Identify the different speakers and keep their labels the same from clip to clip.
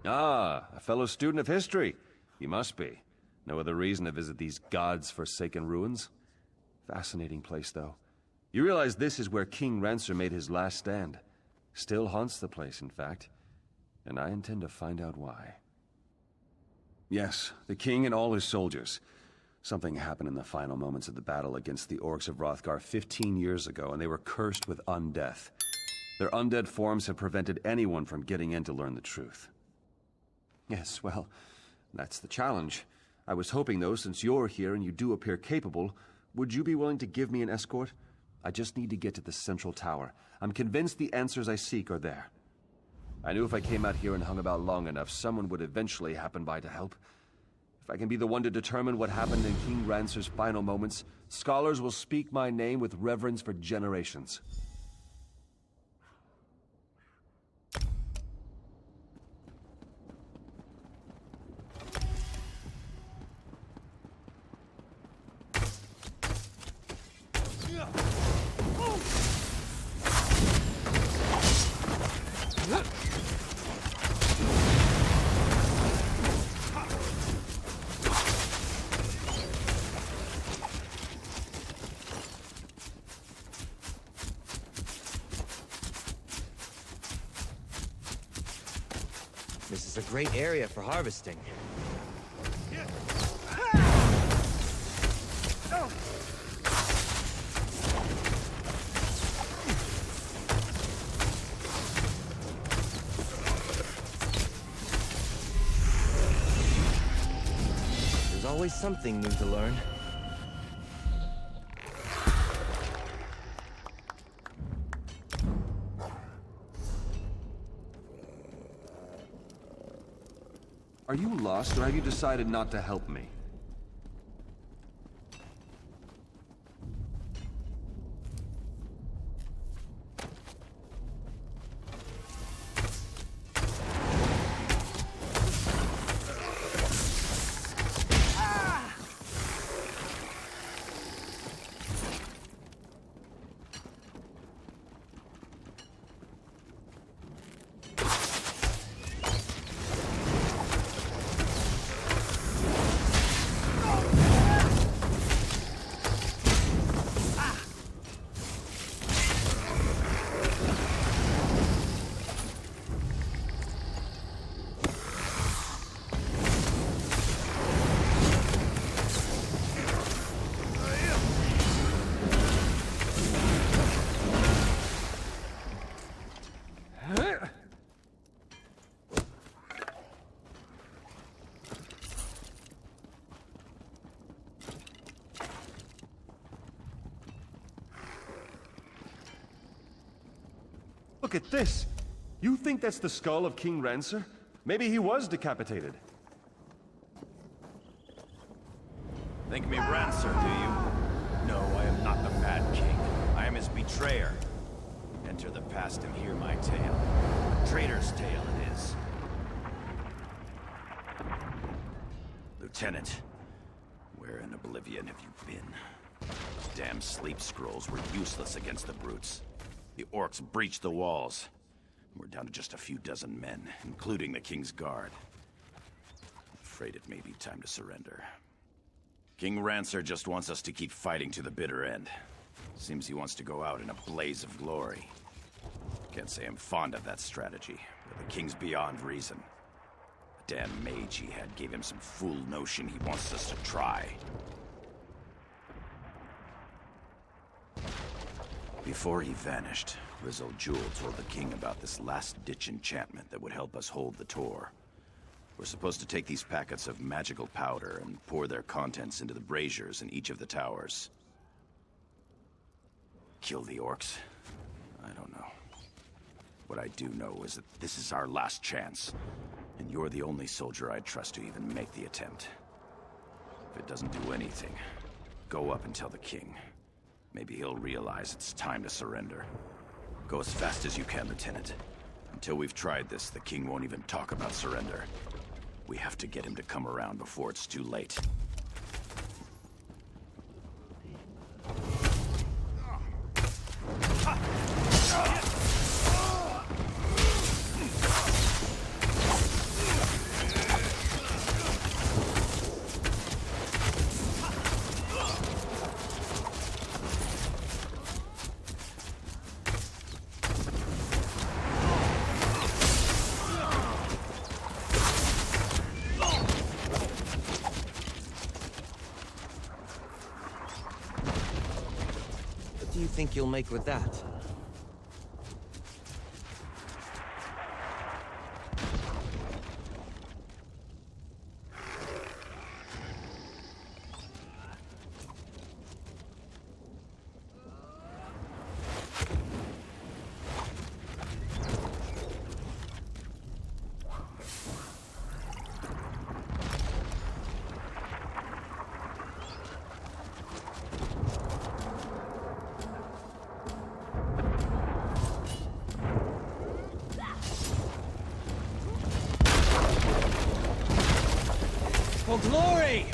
Speaker 1: Ah, a fellow student of history. You must be. No other reason to visit these gods-forsaken ruins? Fascinating place, though. You realize this is where King Rancer made his last stand. Still haunts the place, in fact. And I intend to find out why. Yes, the king and all his soldiers. Something happened in the final moments of the battle against the orcs of Hrothgar 15 years ago, and they were cursed with undeath. Their undead forms have prevented anyone from getting in to learn the truth. Yes, well, that's the challenge. I was hoping, though, since you're here and you do appear capable, would you be willing to give me an escort? I just need to get to the central tower. I'm convinced the answers I seek are there. I knew if I came out here and hung about long enough, someone would eventually happen by to help. If I can be the one to determine what happened in King Rancer's final moments, scholars will speak my name with reverence for generations.
Speaker 2: This is a great area for harvesting. There's always something new to learn.
Speaker 1: Are you lost, or have you decided not to help me? Look at this! You think that's the skull of King Rancer? Maybe he was decapitated.
Speaker 3: Think me Rancer, do you? No, I am not the Mad King. I am his betrayer. Enter the past and hear my tale. A traitor's tale it is. Lieutenant, where in oblivion have you been? Those damn sleep scrolls were useless against the brutes. The orcs breached the walls. We're down to just a few dozen men, including the King's Guard. I'm afraid it may be time to surrender. King Rancer just wants us to keep fighting to the bitter end. Seems he wants to go out in a blaze of glory. Can't say I'm fond of that strategy, but the King's beyond reason. The damn mage he had gave him some fool notion he wants us to try. Before he vanished, Rizzo Jewel told the king about this last-ditch enchantment that would help us hold the Tor. We're supposed to take these packets of magical powder and pour their contents into the braziers in each of the towers. Kill the orcs? I don't know. What I do know is that this is our last chance, and you're the only soldier I'd trust to even make the attempt. If it doesn't do anything, go up and tell the king. Maybe he'll realize it's time to surrender. Go as fast as you can, Lieutenant. Until we've tried this, the king won't even talk about surrender. We have to get him to come around before it's too late.
Speaker 2: do you think you'll make with that? For glory!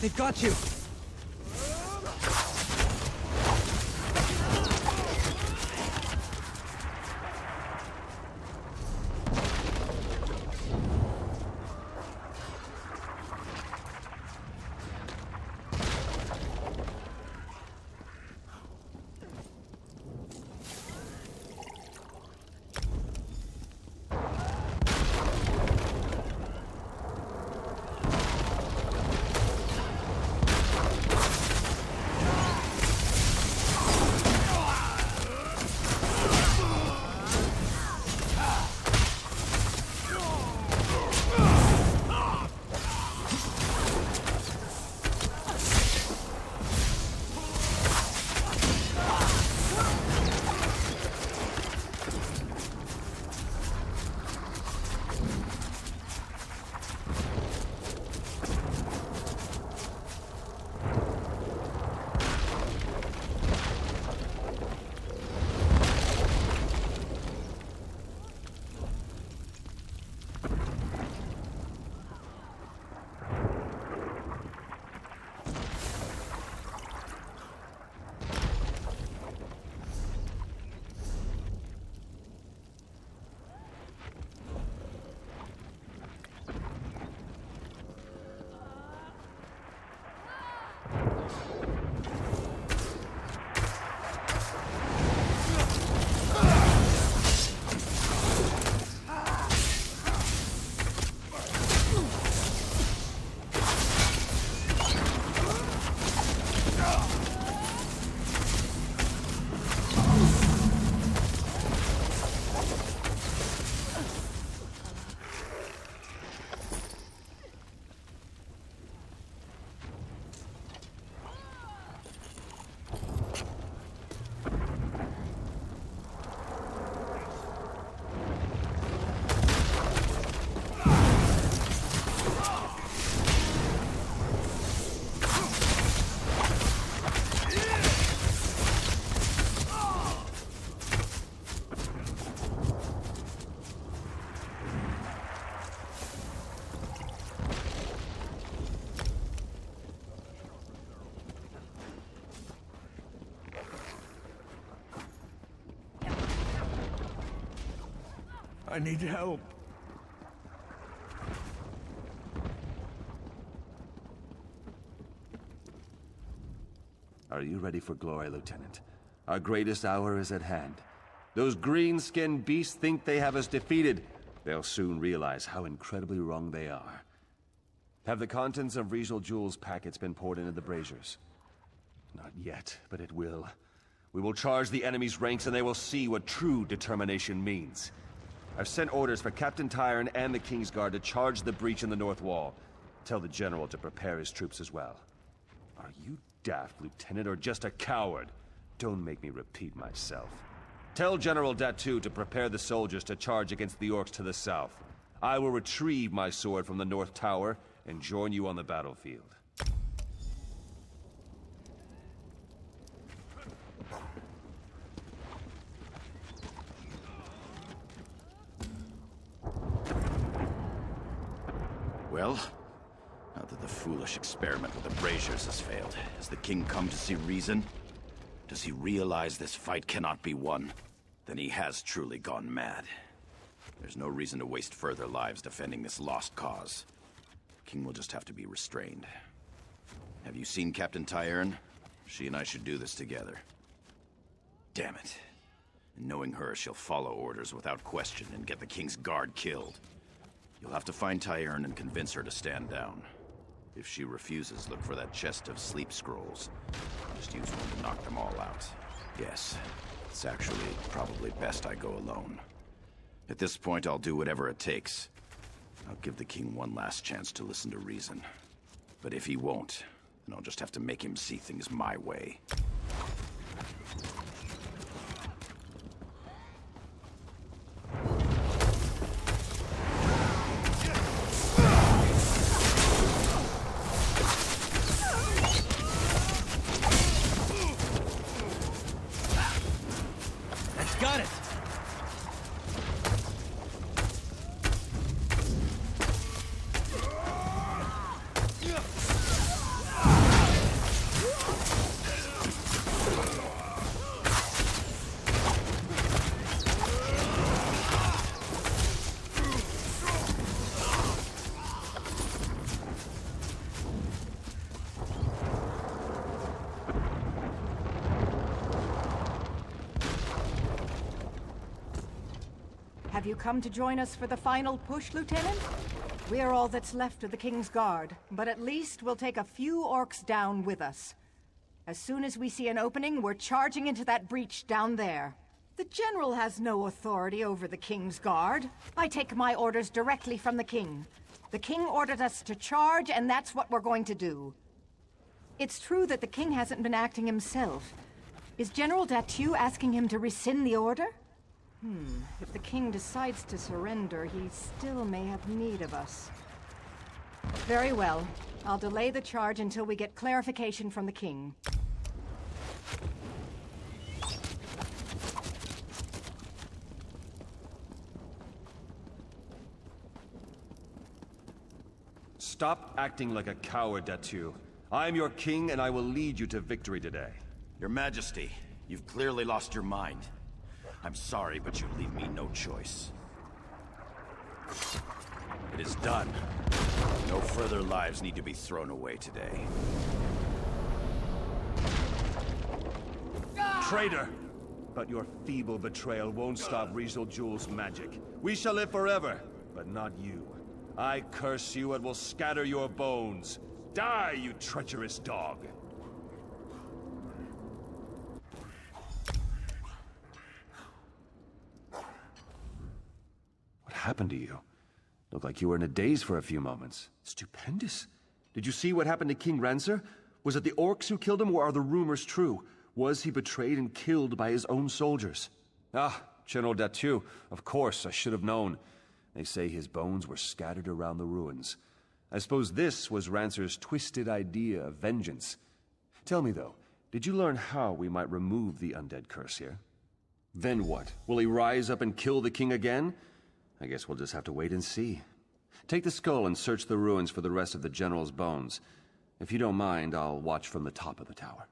Speaker 2: They've got you!
Speaker 4: I need help.
Speaker 1: Are you ready for glory, Lieutenant? Our greatest hour is at hand. Those green-skinned beasts think they have us defeated. They'll soon realize how incredibly wrong they are. Have the contents of Regal Jewel's packets been poured into the braziers? Not yet, but it will. We will charge the enemy's ranks and they will see what true determination means. I've sent orders for Captain Tyrone and the Kingsguard to charge the breach in the north wall. Tell the General to prepare his troops as well. Are you daft, Lieutenant, or just a coward? Don't make me repeat myself. Tell General Datu to prepare the soldiers to charge against the orcs to the south. I will retrieve my sword from the North Tower and join you on the battlefield.
Speaker 3: Well, now that the foolish experiment with the braziers has failed, has the king come to see reason? Does he realize this fight cannot be won? Then he has truly gone mad. There's no reason to waste further lives defending this lost cause. The king will just have to be restrained. Have you seen Captain Tyrone? She and I should do this together. Damn it. And knowing her, she'll follow orders without question and get the king's guard killed. You'll have to find Tyern and convince her to stand down. If she refuses, look for that chest of sleep scrolls. Just use one to knock them all out. Yes, it's actually probably best I go alone. At this point, I'll do whatever it takes. I'll give the king one last chance to listen to reason. But if he won't, then I'll just have to make him see things my way.
Speaker 2: Got it!
Speaker 4: Have you come to join us for the final push, Lieutenant? We're all that's left of the King's Guard, but at least we'll take a few orcs down with us. As soon as we see an opening, we're charging into that breach down there. The General has no authority over the King's Guard. I take my orders directly from the King. The King ordered us to charge, and that's what we're going to do. It's true that the King hasn't been acting himself. Is General Datu asking him to rescind the order? If the King decides to surrender, he still may have need of us. Very well. I'll delay the charge until we get clarification from the King.
Speaker 1: Stop acting like a coward, Datu. I'm your king, and I will lead you to victory today.
Speaker 3: Your Majesty, you've clearly lost your mind. I'm sorry, but you leave me no choice. It is done. No further lives need to be thrown away today.
Speaker 1: Traitor! But your feeble betrayal won't stop Rizal Jul's magic. We shall live forever, but not you. I curse you and will scatter your bones. Die, you treacherous dog! What happened to you? Looked like you were in a daze for a few moments. Stupendous. Did you see what happened to King Rancer? Was it the orcs who killed him, or are the rumors true? Was he betrayed and killed by his own soldiers? Ah, General Datu. Of course, I should have known. They say his bones were scattered around the ruins. I suppose this was Rancer's twisted idea of vengeance. Tell me, though, did you learn how we might remove the undead curse here? Then what? Will he rise up and kill the king again? I guess we'll just have to wait and see. Take the skull and search the ruins for the rest of the general's bones. If you don't mind, I'll watch from the top of the tower.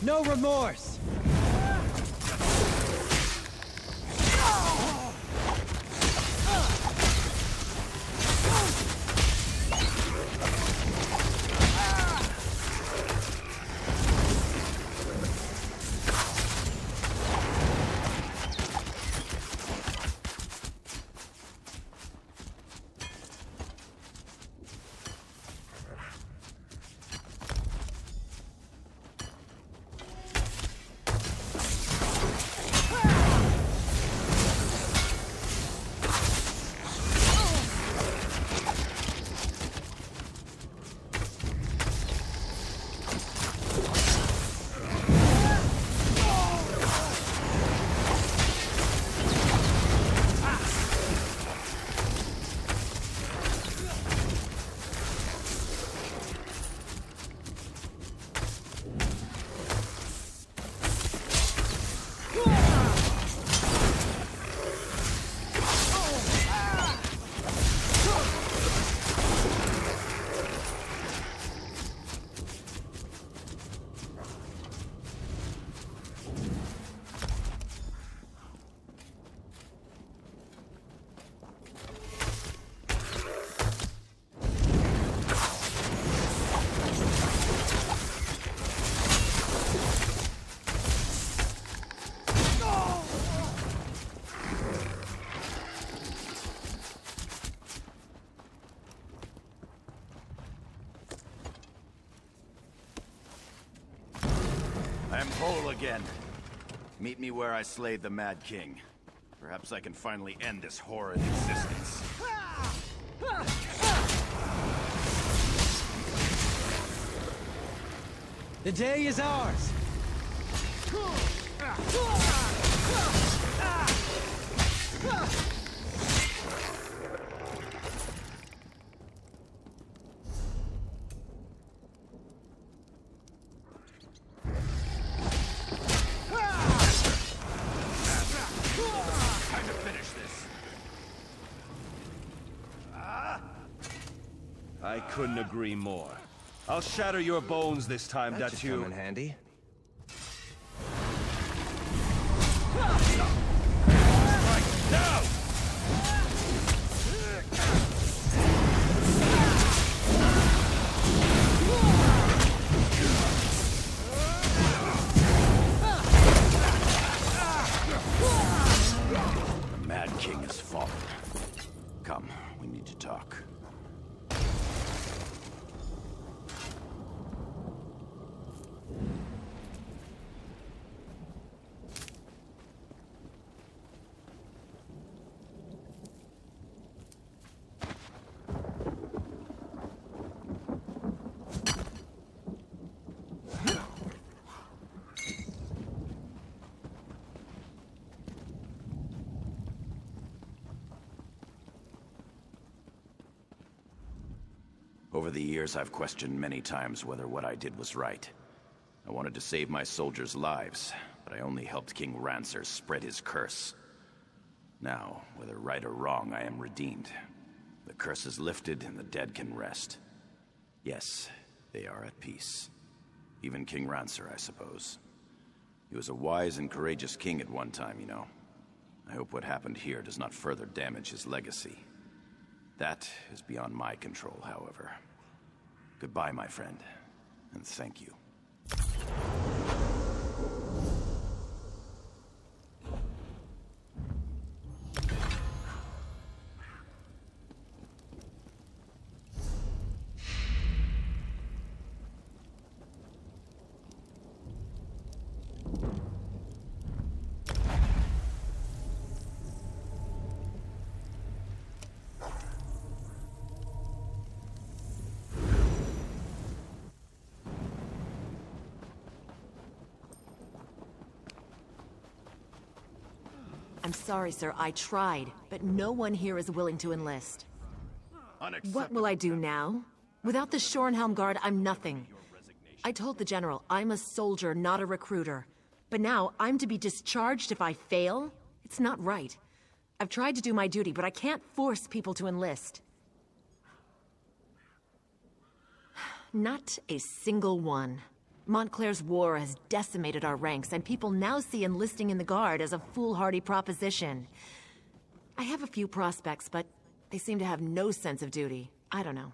Speaker 2: No remorse!
Speaker 3: whole again. Meet me where I slayed the Mad King. Perhaps I can finally end this horrid existence.
Speaker 2: The day is ours!
Speaker 3: Time to finish this.
Speaker 1: I couldn't agree more. I'll shatter your bones this time,
Speaker 2: That should come in
Speaker 1: Datu.
Speaker 2: handy.
Speaker 1: Now!
Speaker 3: The Mad King has fallen. Come, we need to talk. Over the years, I've questioned many times whether what I did was right. I wanted to save my soldiers' lives, but I only helped King Rancer spread his curse. Now, whether right or wrong, I am redeemed. The curse is lifted and the dead can rest. Yes, they are at peace. Even King Rancer, I suppose. He was a wise and courageous king at one time, you know. I hope what happened here does not further damage his legacy. That is beyond my control, however. Goodbye, my friend, and thank you.
Speaker 5: I'm sorry, sir. I tried, but no one here is willing to enlist. What will I do now? Without the Shorenhelm Guard, I'm nothing. I told the General I'm a soldier, not a recruiter. But now I'm to be discharged if I fail? It's not right. I've tried to do my duty, but I can't force people to enlist. Not a single one. Montclair's war has decimated our ranks, and people now see enlisting in the Guard as a foolhardy proposition. I have a few prospects, but they seem to have no sense of duty. I don't know.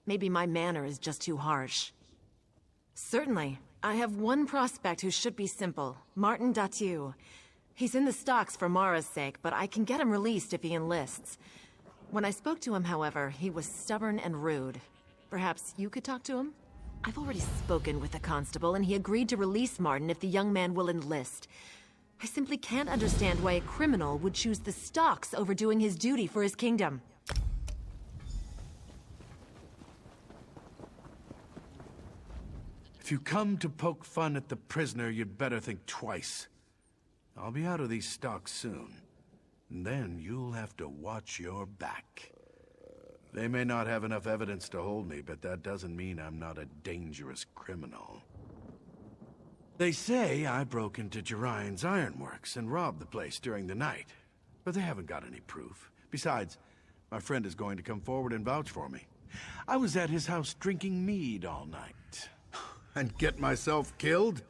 Speaker 5: Maybe my manner is just too harsh. Certainly. I have one prospect who should be simple. Martin Datu. He's in the stocks for Mara's sake, but I can get him released if he enlists. When I spoke to him, however, he was stubborn and rude. Perhaps you could talk to him? I've already spoken with the constable, and he agreed to release Martin if the young man will enlist. I simply can't understand why a criminal would choose the stocks over doing his duty for his kingdom.
Speaker 6: If you come to poke fun at the prisoner, you'd better think twice. I'll be out of these stocks soon. And then you'll have to watch your back. They may not have enough evidence to hold me, but that doesn't mean I'm not a dangerous criminal. They say I broke into Jerian's ironworks and robbed the place during the night, but they haven't got any proof. Besides, my friend is going to come forward and vouch for me. I was at his house drinking mead all night. And get myself killed?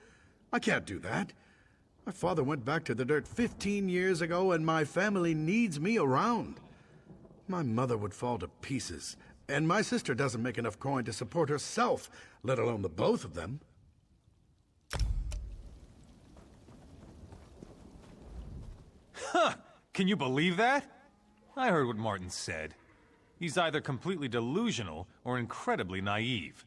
Speaker 6: I can't do that. My father went back to the dirt 15 years ago, and my family needs me around. My mother would fall to pieces, and my sister doesn't make enough coin to support herself, let alone the both of them.
Speaker 7: Huh! Can you believe that? I heard what Martin said. He's either completely delusional or incredibly naive.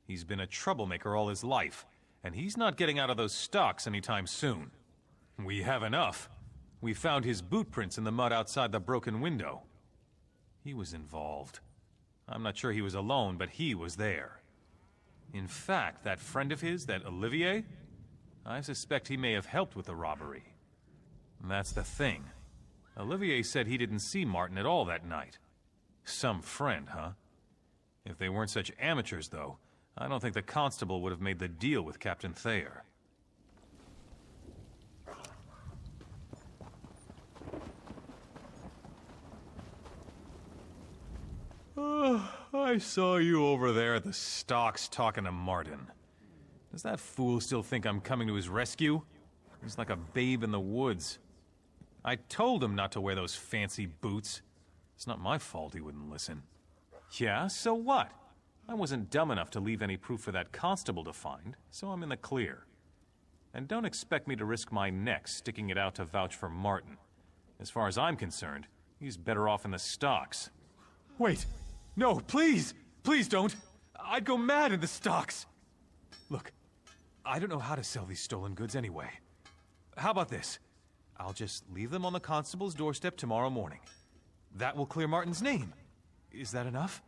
Speaker 7: He's been a troublemaker all his life, and he's not getting out of those stocks anytime soon. We have enough. We found his boot prints in the mud outside the broken window. He was involved. I'm not sure he was alone, but he was there. In fact, that friend of his, that Olivier, I suspect he may have helped with the robbery. And that's the thing. Olivier said he didn't see Martin at all that night. Some friend, huh? If they weren't such amateurs, though, I don't think the constable would have made the deal with Captain Thayer. I saw you over there at the stocks talking to Martin. Does that fool still think I'm coming to his rescue? He's like a babe in the woods. I told him not to wear those fancy boots. It's not my fault he wouldn't listen. Yeah, so what? I wasn't dumb enough to leave any proof for that constable to find, so I'm in the clear. And don't expect me to risk my neck sticking it out to vouch for Martin. As far as I'm concerned, he's better off in the stocks. Wait! No, please! Please don't! I'd go mad in the stocks! Look, I don't know how to sell these stolen goods anyway. How about this? I'll just leave them on the constable's doorstep tomorrow morning. That will clear Martin's name. Is that enough?